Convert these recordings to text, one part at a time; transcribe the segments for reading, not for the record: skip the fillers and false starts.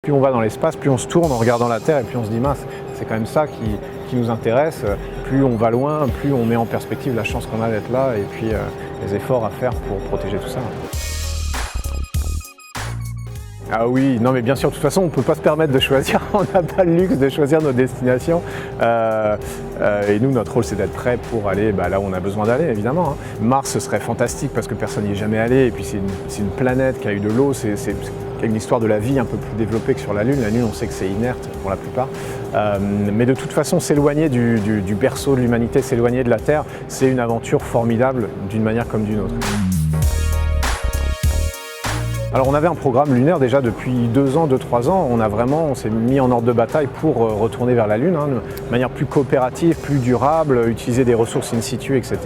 Plus on va dans l'espace, plus on se tourne en regardant la Terre et plus on se dit mince, c'est quand même ça qui nous intéresse. Plus on va loin, plus on met en perspective la chance qu'on a d'être là et puis les efforts à faire pour protéger tout ça. Ah oui, non mais bien sûr, de toute façon on ne peut pas se permettre de choisir, on n'a pas le luxe de choisir nos destinations et nous notre rôle c'est d'être prêt pour aller là où on a besoin d'aller évidemment. Hein. Mars ce serait fantastique parce que personne n'y est jamais allé et puis c'est une planète qui a eu de l'eau, qui a une histoire de la vie un peu plus développée que sur la Lune. La Lune on sait que c'est inerte pour la plupart, mais de toute façon s'éloigner du berceau de l'humanité, s'éloigner de la Terre, c'est une aventure formidable d'une manière comme d'une autre. Alors on avait un programme lunaire déjà depuis 2 ans, 2-3 ans, on s'est mis en ordre de bataille pour retourner vers la Lune, de manière plus coopérative, plus durable, utiliser des ressources in situ, etc.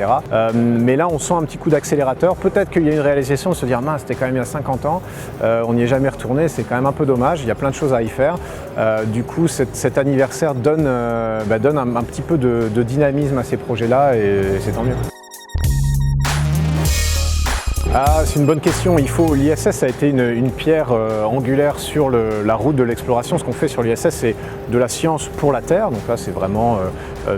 Mais là on sent un petit coup d'accélérateur, peut-être qu'il y a une réalisation de se dire mince, c'était quand même il y a 50 ans, on n'y est jamais retourné, c'est quand même un peu dommage, il y a plein de choses à y faire. Du coup cet anniversaire donne un petit peu de dynamisme à ces projets-là et c'est tant mieux. Ah, c'est une bonne question. L'ISS a été une pierre angulaire sur la route de l'exploration. Ce qu'on fait sur l'ISS, c'est de la science pour la Terre. Donc là, c'est vraiment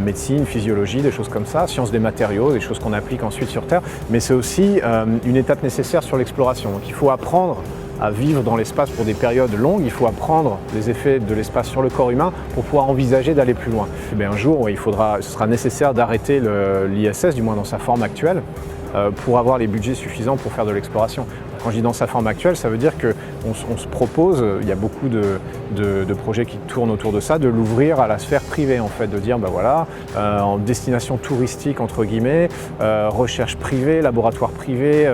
médecine, physiologie, des choses comme ça, science des matériaux, des choses qu'on applique ensuite sur Terre. Mais c'est aussi une étape nécessaire sur l'exploration. Donc il faut apprendre à vivre dans l'espace pour des périodes longues, il faut apprendre les effets de l'espace sur le corps humain pour pouvoir envisager d'aller plus loin. Et un jour, ce sera nécessaire d'arrêter l'ISS, du moins dans sa forme actuelle, pour avoir les budgets suffisants pour faire de l'exploration. Quand je dis dans sa forme actuelle, ça veut dire qu'on se propose, il y a beaucoup de projets qui tournent autour de ça, de l'ouvrir à la sphère privée en fait, de dire en destination touristique entre guillemets, recherche privée, laboratoire privé,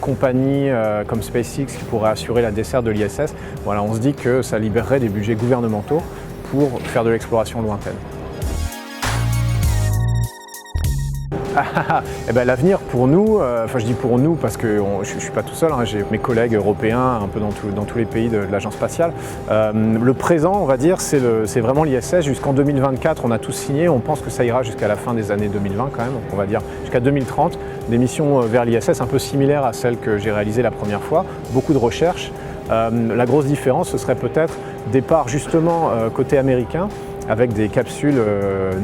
compagnie comme SpaceX qui pourrait assurer la desserte de l'ISS. Voilà, on se dit que ça libérerait des budgets gouvernementaux pour faire de l'exploration lointaine. L'avenir pour nous, je dis pour nous parce que je ne suis pas tout seul, j'ai mes collègues européens un peu dans tous les pays de l'agence spatiale. Le présent, on va dire, c'est vraiment l'ISS. Jusqu'en 2024, on a tous signé, on pense que ça ira jusqu'à la fin des années 2020 quand même, on va dire jusqu'à 2030. Des missions vers l'ISS un peu similaires à celles que j'ai réalisées la première fois, beaucoup de recherche. La grosse différence, ce serait peut-être départ justement côté américain, avec des capsules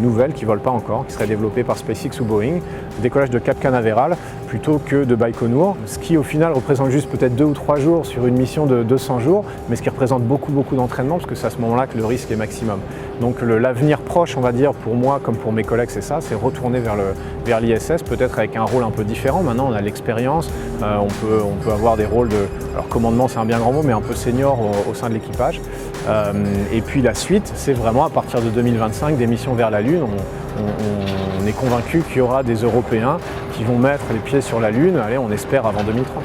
nouvelles qui ne volent pas encore, qui seraient développées par SpaceX ou Boeing, décollage de Cap Canaveral plutôt que de Baïkonour, ce qui au final représente juste peut-être 2 ou 3 jours sur une mission de 200 jours, mais ce qui représente beaucoup d'entraînement parce que c'est à ce moment-là que le risque est maximum. Donc l'avenir proche, on va dire, pour moi comme pour mes collègues, c'est ça, c'est retourner vers l'ISS, peut-être avec un rôle un peu différent. Maintenant on a l'expérience, on peut avoir des rôles alors commandement c'est un bien grand mot, mais un peu senior au sein de l'équipage. Et puis la suite, c'est vraiment à partir de 2025, des missions vers la Lune. On est convaincu qu'il y aura des Européens qui vont mettre les pieds sur la Lune, allez, on espère avant 2030.